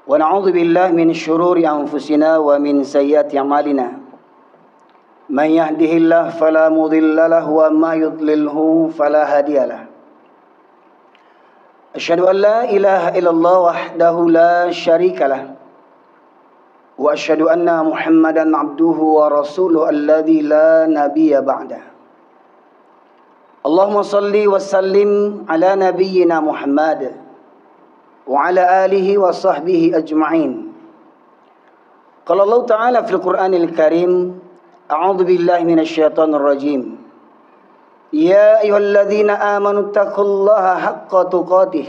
ونعوذ بالله من شرور أنفسنا ومن سيئات أعمالنا من يهده الله فلا مضل له وما يضلله فلا هادي له أشهد أن لا إله إلا الله وحده لا شريك له وأشهد أن محمدا عبده ورسوله الذي لا نبي بعده اللهم صل وسلم على نبينا محمد وعلى آله وصحبه أجمعين قال الله تعالى في القرآن الكريم أعوذ بالله من الشيطان الرجيم يا أيها الذين آمنوا اتقوا الله حق تقاته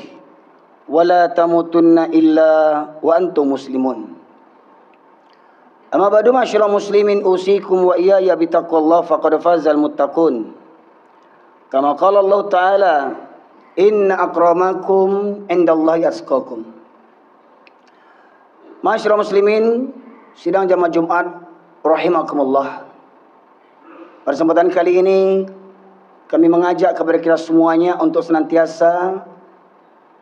ولا تموتن إلا وأنتم مسلمون أما بعد معاشر المسلمين أوصيكم وإياي بتقوى الله فقد فاز المتقون كما قال الله تعالى Inna akramakum indallahi atqakum. Masyarakat muslimin, sidang jamaah Jumat rahimakumullah. Pada kesempatan kali ini kami mengajak kepada kita semuanya untuk senantiasa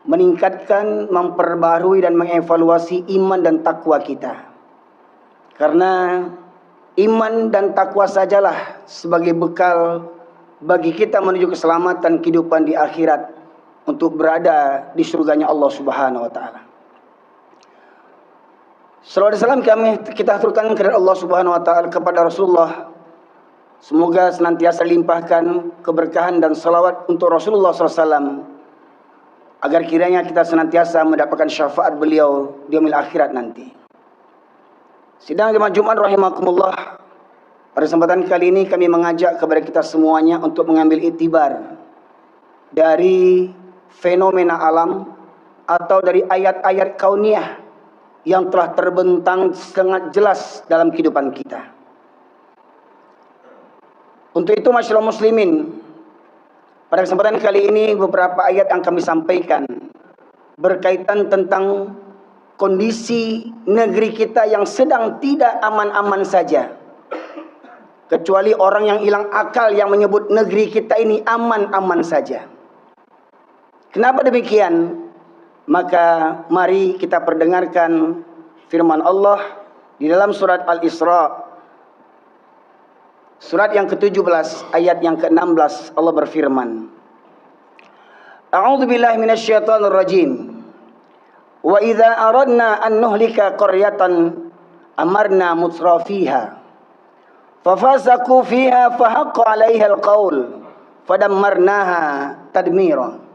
meningkatkan, memperbarui dan mengevaluasi iman dan takwa kita. Karena iman dan takwa sajalah sebagai bekal bagi kita menuju keselamatan kehidupan di akhirat, untuk berada di surganya Allah Subhanahu wa taala. Salawat dan salam kita aturkan kepada Allah Subhanahu wa taala, kepada Rasulullah. Semoga senantiasa limpahkan keberkahan dan salawat untuk Rasulullah SAW, agar kiranya kita senantiasa mendapatkan syafaat beliau di yaumil akhirat nanti. Sidang jemaah Jumat rahimakumullah. Pada kesempatan kali ini kami mengajak kepada kita semuanya untuk mengambil iktibar dari fenomena alam atau dari ayat-ayat kauniyah yang telah terbentang sangat jelas dalam kehidupan kita. Untuk itu masyarakat muslimin, pada kesempatan kali ini beberapa ayat yang kami sampaikan berkaitan tentang kondisi negeri kita yang sedang tidak aman-aman saja. Kecuali orang yang hilang akal yang menyebut negeri kita ini aman-aman saja. Kenapa demikian? Maka mari kita perdengarkan firman Allah di dalam surat Al-Isra, surat yang ke-17 ayat yang ke-16. Allah berfirman, A'udzu billahi minasyaitonir rajim. Wa idza aradna an nuhlika qaryatan amarna mutrafiha fafasaku fiha fahaqqa 'alaiha al-qaul fadammarnaha tadmira.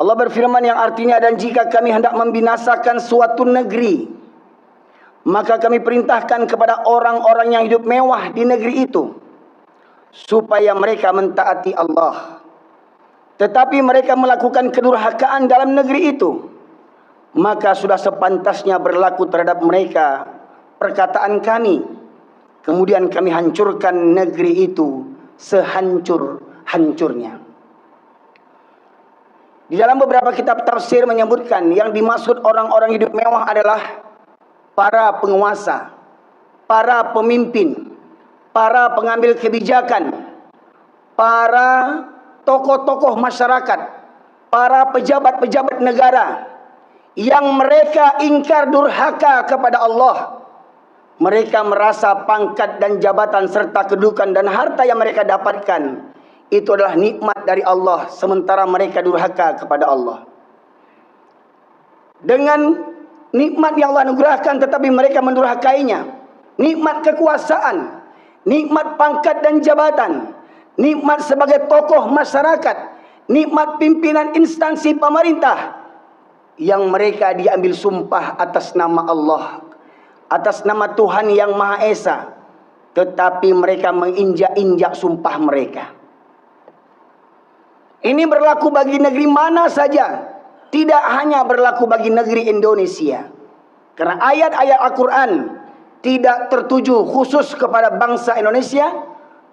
Allah berfirman yang artinya, dan jika kami hendak membinasakan suatu negeri, maka kami perintahkan kepada orang-orang yang hidup mewah di negeri itu supaya mereka mentaati Allah. Tetapi mereka melakukan kedurhakaan dalam negeri itu, maka sudah sepantasnya berlaku terhadap mereka perkataan kami. Kemudian kami hancurkan negeri itu sehancur-hancurnya. Di dalam beberapa kitab tafsir menyebutkan yang dimaksud orang-orang hidup mewah adalah para penguasa, para pemimpin, para pengambil kebijakan, para tokoh-tokoh masyarakat, para pejabat-pejabat negara yang mereka ingkar durhaka kepada Allah. Mereka merasa pangkat dan jabatan serta kedudukan dan harta yang mereka dapatkan itu adalah nikmat dari Allah, sementara mereka durhaka kepada Allah. Dengan nikmat yang Allah anugerahkan tetapi mereka mendurhakainya. Nikmat kekuasaan, nikmat pangkat dan jabatan, nikmat sebagai tokoh masyarakat, nikmat pimpinan instansi pemerintah, yang mereka diambil sumpah atas nama Allah, atas nama Tuhan yang Maha Esa, tetapi mereka menginjak-injak sumpah mereka. Ini berlaku bagi negeri mana saja, tidak hanya berlaku bagi negeri Indonesia. Karena ayat-ayat Al-Quran tidak tertuju khusus kepada bangsa Indonesia,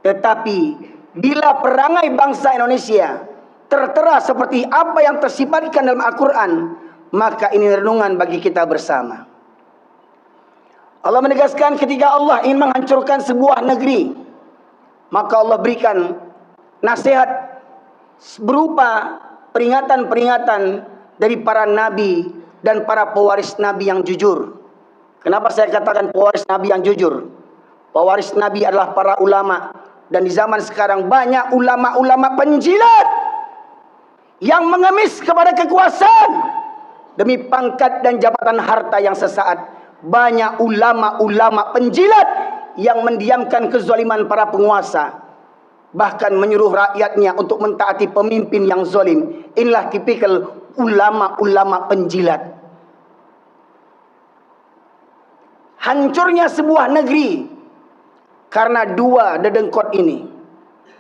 tetapi bila perangai bangsa Indonesia tertera seperti apa yang tersifatkan dalam Al-Quran, maka ini renungan bagi kita bersama. Allah menegaskan ketika Allah ingin menghancurkan sebuah negeri, maka Allah berikan nasihat berupa peringatan-peringatan dari para nabi dan para pewaris Nabi yang jujur. Kenapa saya katakan pewaris Nabi yang jujur? Pewaris Nabi adalah para ulama. Dan di zaman sekarang banyak ulama-ulama penjilat yang mengemis kepada kekuasaan demi pangkat dan jabatan harta yang sesaat. Banyak ulama-ulama penjilat yang mendiamkan kezaliman para penguasa, bahkan menyuruh rakyatnya untuk mentaati pemimpin yang zalim. Inilah tipikal ulama-ulama penjilat. Hancurnya sebuah negeri karena dua dedengkot ini.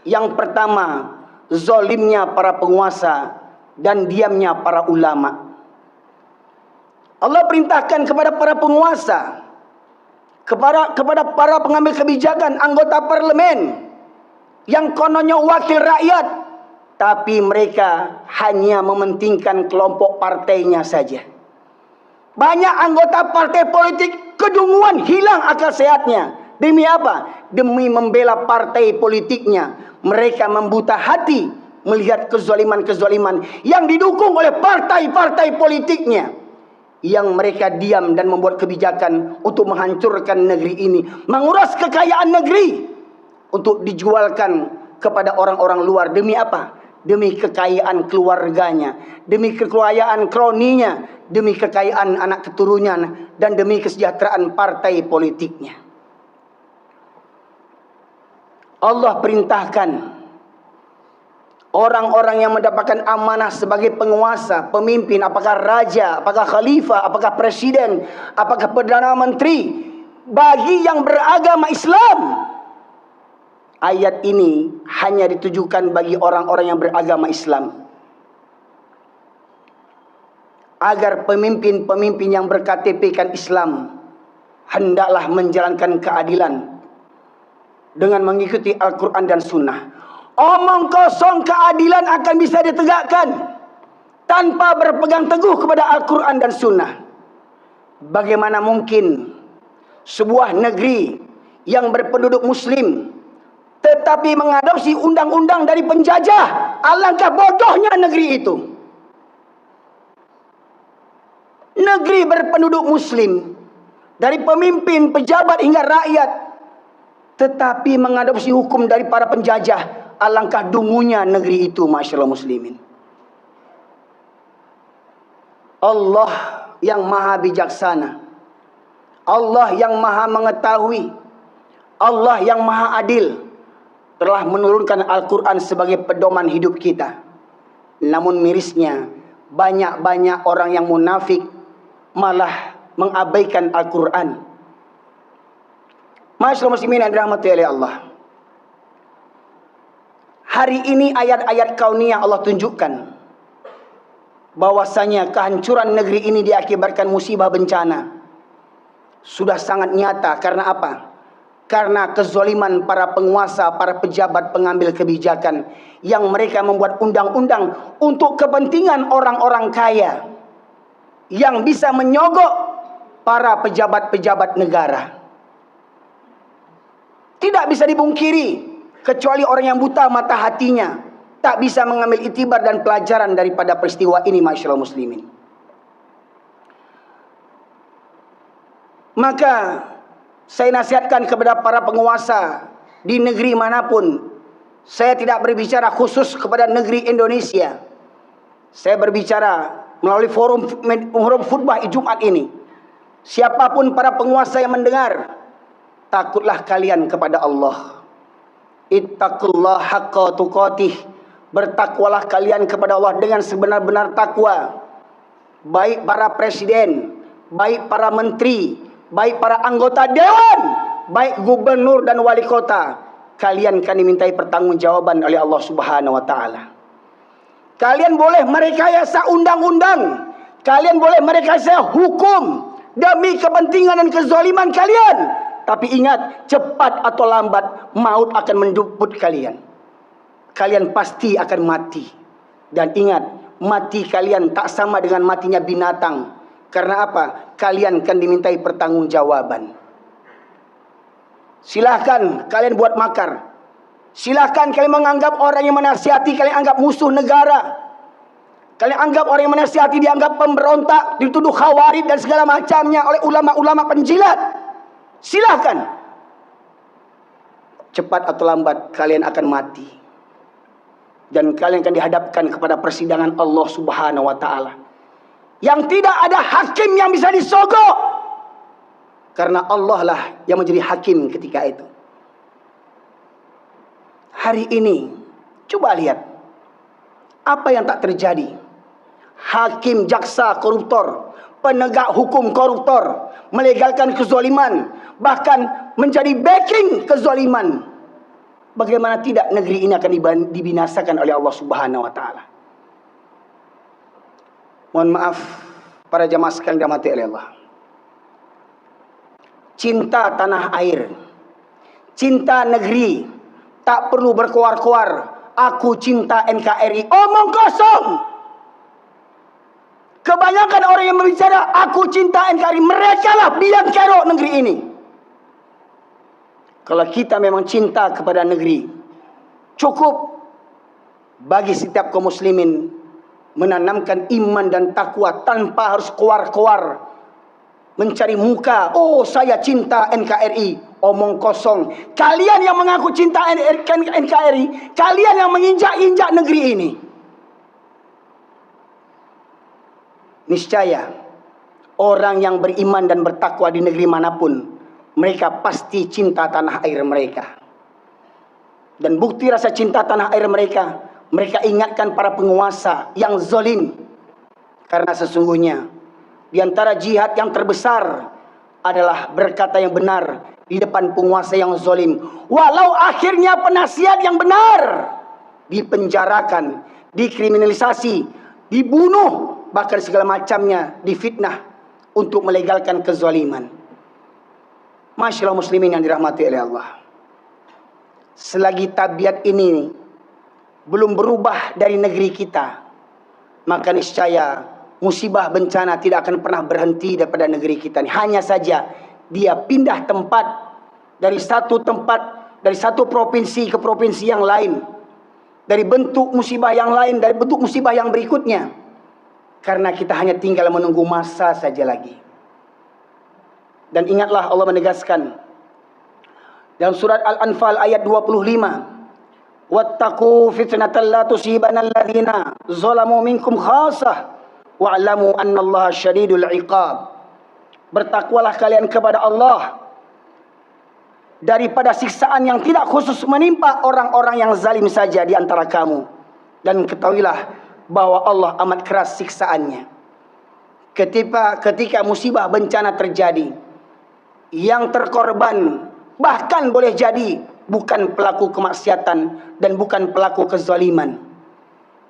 Yang pertama, zalimnya para penguasa dan diamnya para ulama. Allah perintahkan kepada para penguasa, kepada para pengambil kebijakan, anggota parlemen yang kononnya wakil rakyat, tapi mereka hanya mementingkan kelompok partainya saja. Banyak anggota partai politik kedunguan, hilang akal sehatnya. Demi apa? Demi membela partai politiknya. Mereka membuta hati melihat kezaliman-kezaliman yang didukung oleh partai-partai politiknya, yang mereka diam dan membuat kebijakan untuk menghancurkan negeri ini, menguras kekayaan negeri untuk dijualkan kepada orang-orang luar. Demi apa? Demi kekayaan keluarganya, demi kekayaan kroninya, demi kekayaan anak keturunan, dan demi kesejahteraan partai politiknya. Allah perintahkan orang-orang yang mendapatkan amanah sebagai penguasa, pemimpin, apakah raja, apakah khalifah, apakah presiden, apakah perdana menteri, bagi yang beragama Islam. Ayat ini hanya ditujukan bagi orang-orang yang beragama Islam, agar pemimpin-pemimpin yang berKTP-kan Islam hendaklah menjalankan keadilan dengan mengikuti Al-Quran dan Sunnah. Omong kosong keadilan akan bisa ditegakkan tanpa berpegang teguh kepada Al-Quran dan Sunnah. Bagaimana mungkin sebuah negeri yang berpenduduk muslim tetapi mengadopsi undang-undang dari penjajah? Alangkah bodohnya negeri itu. Negeri berpenduduk muslim, dari pemimpin, pejabat hingga rakyat, tetapi mengadopsi hukum dari para penjajah. Alangkah dungunya negeri itu, masyaallah muslimin. Allah yang maha bijaksana, Allah yang maha mengetahui, Allah yang maha adil telah menurunkan Al-Quran sebagai pedoman hidup kita. Namun mirisnya, banyak orang yang munafik malah mengabaikan Al-Quran. Masyaallah muslimin yang dirahmati oleh Allah, hari ini ayat-ayat kauniyah Allah tunjukkan bahwasanya kehancuran negeri ini diakibatkan musibah bencana sudah sangat nyata. Karena apa? Karena kezaliman para penguasa, para pejabat pengambil kebijakan, yang mereka membuat undang-undang untuk kepentingan orang-orang kaya yang bisa menyogok para pejabat-pejabat negara. Tidak bisa dipungkiri, kecuali orang yang buta mata hatinya tak bisa mengambil itibar dan pelajaran daripada peristiwa ini, masyaallah muslimin. Maka saya nasihatkan kepada para penguasa di negeri manapun. Saya tidak berbicara khusus kepada negeri Indonesia. Saya berbicara melalui forum khutbah Jumat ini. Siapapun para penguasa yang mendengar, takutlah kalian kepada Allah. Ittaqullah haqqa tuqatih. Bertakwalah kalian kepada Allah dengan sebenar-benar takwa. Baik para presiden, baik para menteri, baik para anggota dewan, baik gubernur dan wali kota, kalian akan dimintai pertanggungjawaban oleh Allah Subhanahu wa taala. Kalian boleh merekayasa undang-undang, kalian boleh merekayasa hukum demi kepentingan dan kezaliman kalian, tapi ingat, cepat atau lambat maut akan menjemput kalian. Kalian pasti akan mati. Dan ingat, mati kalian tak sama dengan matinya binatang. Karena apa? Kalian akan dimintai pertanggungjawaban. Silahkan kalian buat makar. Silahkan kalian menganggap orang yang menasihati kalian anggap musuh negara. Kalian anggap orang yang menasihati dianggap pemberontak, dituduh khawarij dan segala macamnya oleh ulama-ulama penjilat. Silahkan. Cepat atau lambat kalian akan mati. Dan kalian akan dihadapkan kepada persidangan Allah Subhanahu wa taala. Yang tidak ada hakim yang bisa disogok. Karena Allah lah yang menjadi hakim ketika itu. Hari ini, coba lihat. Apa yang tak terjadi? Hakim, jaksa, koruptor, penegak hukum koruptor, melegalkan kezaliman, bahkan menjadi backing kezaliman. Bagaimana tidak negeri ini akan dibinasakan oleh Allah Subhanahu wa taala? Mohon maaf para jamaah sekalian dirahmati oleh Allah. Cinta tanah air, cinta negeri, tak perlu berkoar-koar. Aku cinta NKRI. Omong kosong. Kebanyakan orang yang berbicara aku cinta NKRI, mereka lah biang kerok negeri ini. Kalau kita memang cinta kepada negeri, cukup bagi setiap kaum muslimin menanamkan iman dan takwa tanpa harus koar-koar mencari muka. Oh, saya cinta NKRI. Omong kosong. Kalian yang mengaku cinta NKRI, kalian yang menginjak-injak negeri ini. Niscaya orang yang beriman dan bertakwa di negeri manapun, mereka pasti cinta tanah air mereka. Dan bukti rasa cinta tanah air mereka, mereka ingatkan para penguasa yang zalim. Karena sesungguhnya di antara jihad yang terbesar adalah berkata yang benar di depan penguasa yang zalim. Walau akhirnya penasihat yang benar dipenjarakan, dikriminalisasi, dibunuh, bahkan segala macamnya difitnah untuk melegalkan kezaliman. Masyaallah muslimin yang dirahmati oleh Allah. Selagi tabiat ini belum berubah dari negeri kita, maka niscaya musibah bencana tidak akan pernah berhenti daripada negeri kita ini. Hanya saja dia pindah tempat dari satu provinsi ke provinsi yang lain, dari bentuk musibah yang lain, dari bentuk musibah yang berikutnya. Karena kita hanya tinggal menunggu masa saja lagi. Dan ingatlah Allah menegaskan dalam surat Al-Anfal ayat 25, wattaqu fitnatan la tusibanna alladziina zalamu minkum khassah wa'lamu annallaha syadidul iqab. Bertakwalah kalian kepada Allah daripada siksaan yang tidak khusus menimpa orang-orang yang zalim saja di antara kamu. Dan ketahuilah bahwa Allah amat keras siksaannya. Ketika musibah bencana terjadi, yang terkorban bahkan boleh jadi bukan pelaku kemaksiatan dan bukan pelaku kezaliman,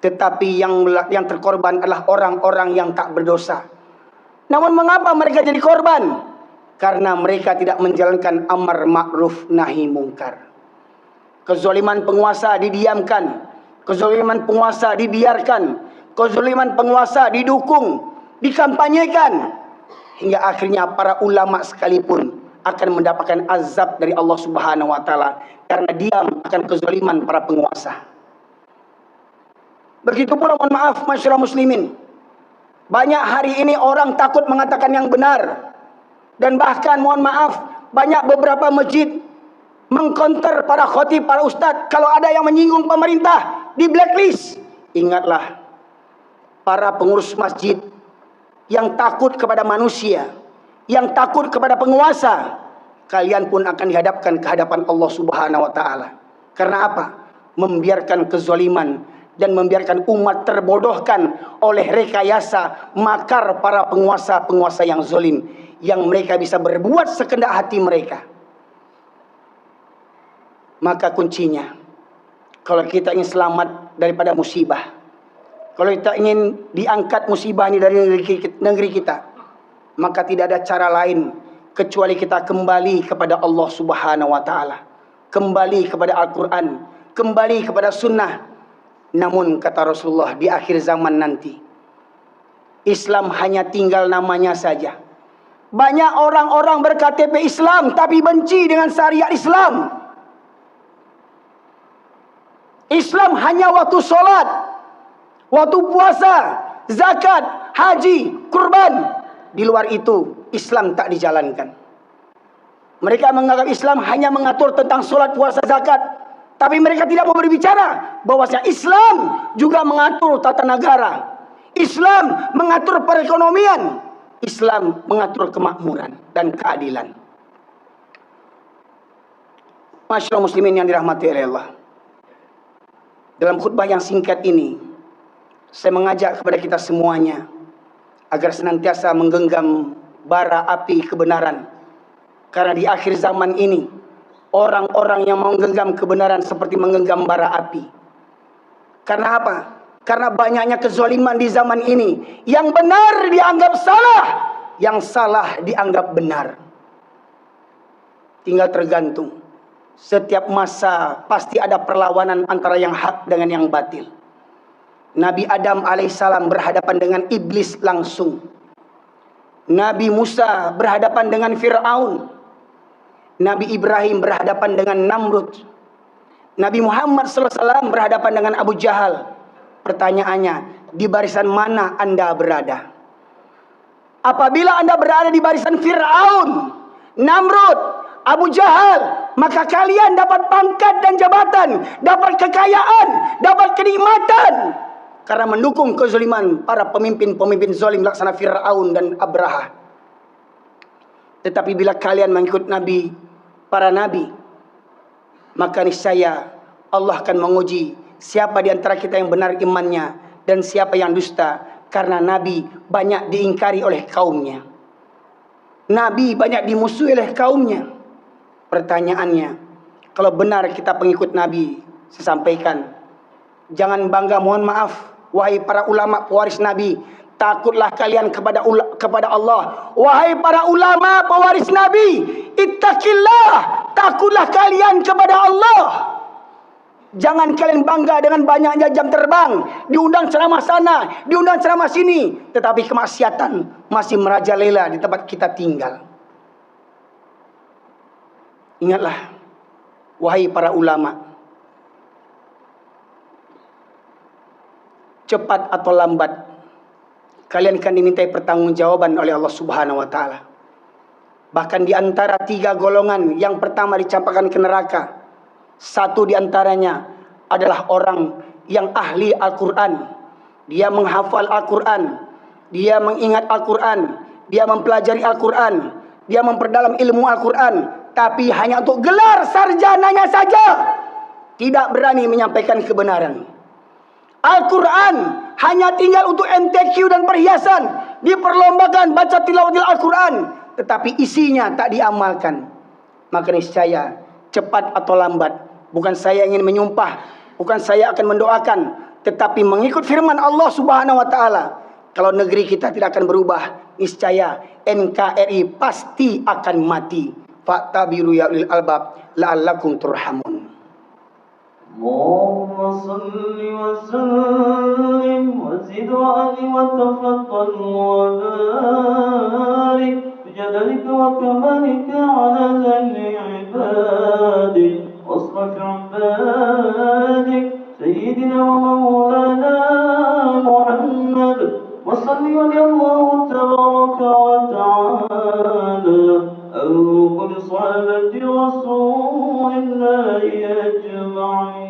tetapi yang terkorban adalah orang-orang yang tak berdosa. Namun mengapa mereka jadi korban? Karena mereka tidak menjalankan amar ma'ruf nahi mungkar. Kezaliman penguasa didiamkan, kezaliman penguasa dibiarkan, kezaliman penguasa didukung, dikampanyekan, hingga akhirnya para ulama sekalipun akan mendapatkan azab dari Allah Subhanahu wa taala karena diam akan kezaliman para penguasa. Begitu pula mohon maaf masyarakat muslimin, banyak hari ini orang takut mengatakan yang benar. Dan bahkan mohon maaf, banyak beberapa masjid mengkonter para khotib, para ustadz. Kalau ada yang menyinggung pemerintah, di blacklist. Ingatlah, para pengurus masjid yang takut kepada manusia, yang takut kepada penguasa, kalian pun akan dihadapkan ke hadapan Allah Subhanahu wa taala. Karena apa? Membiarkan kezaliman dan membiarkan umat terbodohkan oleh rekayasa makar para penguasa-penguasa yang zalim, yang mereka bisa berbuat sekehendak hati mereka. Maka kuncinya, kalau kita ingin selamat daripada musibah, kalau kita ingin diangkat musibah ini dari negeri kita, maka tidak ada cara lain kecuali kita kembali kepada Allah Subhanahu wa taala, kembali kepada Al-Quran, kembali kepada sunnah. Namun kata Rasulullah, di akhir zaman nanti Islam hanya tinggal namanya saja. Banyak orang-orang berKTP Islam tapi benci dengan syariat Islam. Islam hanya waktu solat, waktu puasa, zakat, haji, kurban. Di luar itu Islam tak dijalankan. Mereka menganggap Islam hanya mengatur tentang solat, puasa, zakat, tapi mereka tidak mau berbicara bahwasanya Islam juga mengatur tata negara, Islam mengatur perekonomian, Islam mengatur kemakmuran dan keadilan. Masyaallah muslimin yang dirahmati oleh Allah. Dalam khutbah yang singkat ini, saya mengajak kepada kita semuanya agar senantiasa menggenggam bara api kebenaran. Karena di akhir zaman ini, orang-orang yang menggenggam kebenaran seperti menggenggam bara api. Karena apa? Karena banyaknya kezaliman di zaman ini. Yang benar dianggap salah, yang salah dianggap benar. Tinggal tergantung. Setiap masa pasti ada perlawanan antara yang hak dengan yang batil. Nabi Adam alaihissalam berhadapan dengan iblis langsung. Nabi Musa berhadapan dengan Fir'aun. Nabi Ibrahim berhadapan dengan Namrud. Nabi Muhammad SAW berhadapan dengan Abu Jahal. Pertanyaannya, di barisan mana Anda berada? Apabila Anda berada di barisan Fir'aun, Namrud, Abu Jahal, maka kalian dapat pangkat dan jabatan, dapat kekayaan, dapat kenikmatan, karena mendukung kezaliman para pemimpin-pemimpin zalim laksana Fir'aun dan Abraha. Tetapi bila kalian mengikut Nabi, para Nabi, maka niscaya Allah akan menguji siapa di antara kita yang benar imannya dan siapa yang dusta. Karena Nabi banyak diingkari oleh kaumnya. Nabi banyak dimusuhi oleh kaumnya. Pertanyaannya, kalau benar kita pengikut Nabi, saya sampaikan, jangan bangga, mohon maaf. Wahai para ulama pewaris Nabi, takutlah kalian kepada Allah. Wahai para ulama pewaris Nabi, ittaqillah, takutlah kalian kepada Allah. Jangan kalian bangga dengan banyaknya jam terbang, diundang ceramah sana, diundang ceramah sini, tetapi kemaksiatan masih merajalela di tempat kita tinggal. Ingatlah, wahai para ulama, cepat atau lambat kalian akan dimintai pertanggungjawaban oleh Allah Subhanahu wa taala. Bahkan di antara 3 golongan yang pertama dicampakkan ke neraka, satu di antaranya adalah orang yang ahli Al-Qur'an. Dia menghafal Al-Qur'an, dia mengingat Al-Qur'an, dia mempelajari Al-Qur'an, dia memperdalam ilmu Al-Qur'an, tapi hanya untuk gelar sarjananya saja, tidak berani menyampaikan kebenaran. Al-Quran hanya tinggal untuk MTQ dan perhiasan, diperlombakan baca tilawatil Al-Quran, tetapi isinya tak diamalkan. Maka niscaya cepat atau lambat, bukan saya ingin menyumpah, bukan saya akan mendoakan, tetapi mengikut firman Allah Subhanahu wa taala, kalau negeri kita tidak akan berubah, niscaya NKRI pasti akan mati. Fa'tabiru ya ulil albab la'allakum turhamun. اللهم صل وسلم وزد وأعل وتفضل وبارك بجلالك وكمالك على ذل عبادك واصرف عبادك سيدنا ومولانا محمد وصل ولي الله تبارك وتعالى أو كل صحابة رسول الله أجمعين.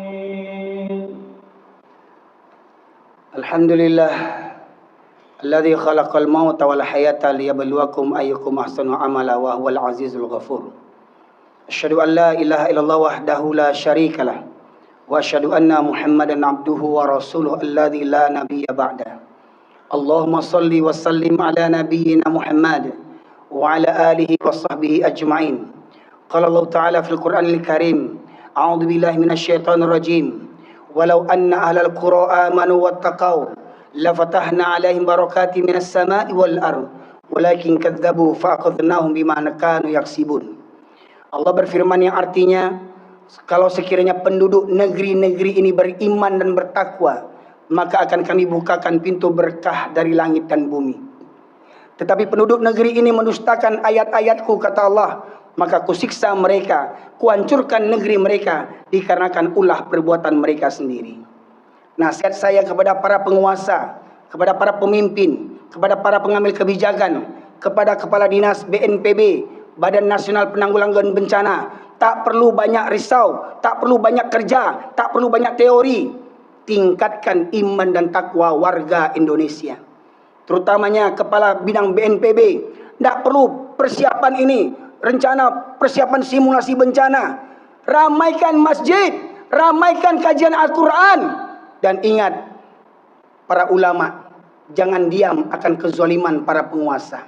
الحمد لله الذي خلق الموت والحياة ليبلوكم أيكم أحسن عملا وهو العزيز الغفور. أشهد أن لا إله إلا الله وحده لا شريك له وأشهد أن محمدا عبده ورسوله الذي لا نبي بعده. اللهم صل وسلم على نبينا محمد وعلى آله وصحبه أجمعين. قال الله تعالى في القرآن الكريم: أعوذ بالله من الشيطان الرجيم ولو أن أهل القرى آمنوا واتقوا لفتحنا عليهم بركات من السماء والأرض ولكن كذبوا فأخذناهم بما كانوا يكسبون. Allah berfirman yang artinya, kalau sekiranya penduduk negeri-negeri ini beriman dan bertakwa, maka akan kami bukakan pintu berkah dari langit dan bumi. Tetapi penduduk negeri ini mendustakan ayat-ayatku, kata Allah, maka kusiksa mereka, kuhancurkan negeri mereka dikarenakan ulah perbuatan mereka sendiri. Nasihat saya kepada para penguasa, kepada para pemimpin, kepada para pengambil kebijakan, kepada kepala dinas BNPB, Badan Nasional Penanggulangan Bencana, tak perlu banyak risau, tak perlu banyak kerja, tak perlu banyak teori. Tingkatkan iman dan takwa warga Indonesia. Terutamanya kepala bidang BNPB. Tak perlu persiapan ini, rencana persiapan simulasi bencana. Ramaikan masjid, ramaikan kajian Al-Quran. Dan ingat, para ulama, jangan diam akan kezaliman para penguasa.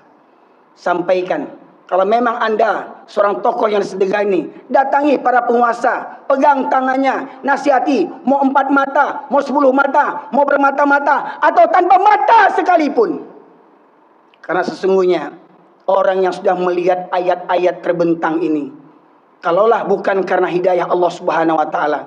Sampaikan, kalau memang anda seorang tokoh yang sedekah ini, datangi para penguasa, pegang tangannya, nasihati, mau 4 mata, mau 10 mata, mau bermata-mata, atau tanpa mata sekalipun. Karena sesungguhnya, orang yang sudah melihat ayat-ayat terbentang ini, kalaulah bukan karena hidayah Allah Subhanahu wa Ta'ala,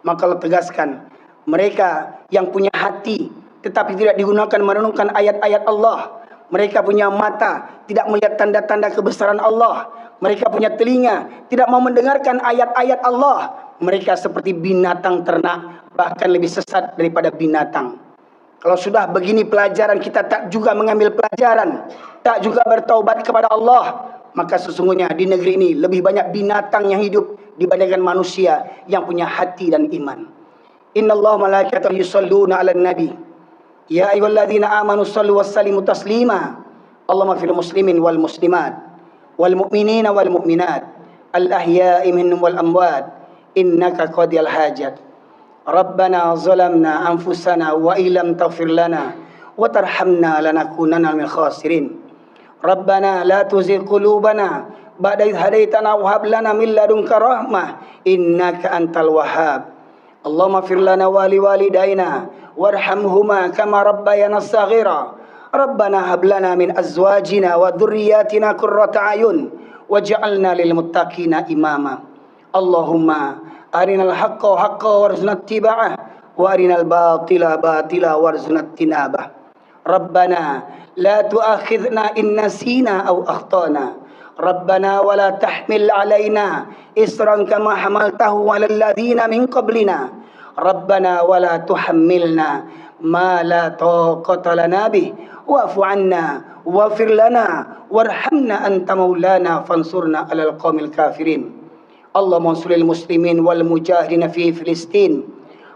maka Allah tegaskan, mereka yang punya hati tetapi tidak digunakan merenungkan ayat-ayat Allah, mereka punya mata tidak melihat tanda-tanda kebesaran Allah, mereka punya telinga tidak mau mendengarkan ayat-ayat Allah, mereka seperti binatang ternak, bahkan lebih sesat daripada binatang. Kalau sudah begini pelajaran kita tak juga mengambil pelajaran, tak juga bertaubat kepada Allah, maka sesungguhnya di negeri ini lebih banyak binatang yang hidup dibandingkan manusia yang punya hati dan iman. Innallaha malaikatahu yusholluna 'alan nabi. Ya ayyuhalladzina amanu shallu wassallimu taslima. Allahumma fil muslimin wal muslimat wal mu'minina wal mu'minat al ahya'i minhum wal amwat innaka qadiyal hajat. Rabbana zalamna anfusana wa illam taghfir lana wa tarhamna lanakunanna minal khasirin. Rabbana la tuzigh qulubana ba'da idh hadaitana wa hab lana min ladunka rahmah innaka antal wahhab. Allahumma fir lana wa liwalidayna warhamhuma kama rabbayana saghira. Rabbana hab lana min azwajina wa dhurriyyatina qurrata ayun waj'alna lil muttaqina imama. Allahumma arinal haqqa haqqan warzuqna ittiba'ah wa arinal batila batila warzuqna ijtinabah. Rabbana la tu'akhidhna in nasina aw akhtana. Rabbana wa la tahmil alaina isran kama hamaltahu 'alal ladzina min qablina. Rabbana wa la tuhammilna ma la taqata lana bih wa'fu 'anna waghfir lana warhamna anta maulana fansurna 'alal qaumil kafirin. Allahumma sholli muslimin wal mujahidin fi Filistin.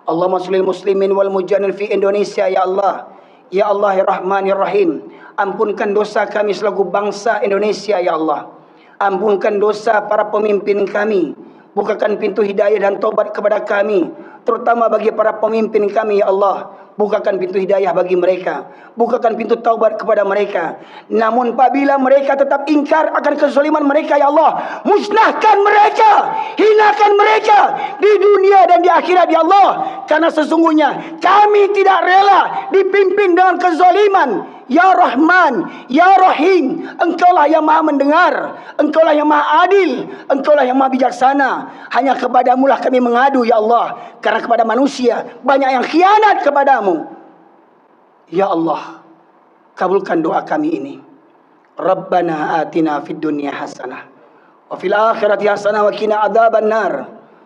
Allahumma sholli muslimin wal mujahidin fi Indonesia ya Allah. Ya Allah ya Rahman ya Rahim, ampunkan dosa kami selaku bangsa Indonesia ya Allah. Ampunkan dosa para pemimpin kami. Bukakan pintu hidayah dan taubat kepada kami, terutama bagi para pemimpin kami ya Allah. Bukakan pintu hidayah bagi mereka, bukakan pintu taubat kepada mereka. Namun apabila mereka tetap ingkar akan kezaliman mereka ya Allah, musnahkan mereka, hinakan mereka di dunia dan di akhirat ya Allah. Karena sesungguhnya kami tidak rela dipimpin dengan kezaliman. Ya Rahman, Ya Rahim, Engkaulah yang maha mendengar, Engkaulah yang maha adil, Engkaulah yang maha bijaksana. Hanya kepadamulah kami mengadu ya Allah, karena kepada manusia banyak yang khianat kepadamu. Ya Allah, kabulkan doa kami ini. Rabbana atina fid dunya hasanah wa fil akhirati hasanah wa qina adzaban nar.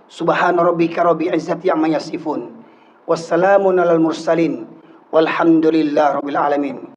Subhana rabbika rabbil izzati amma yasifun. Wassalamun alal mursalin walhamdulillahi rabbil alamin.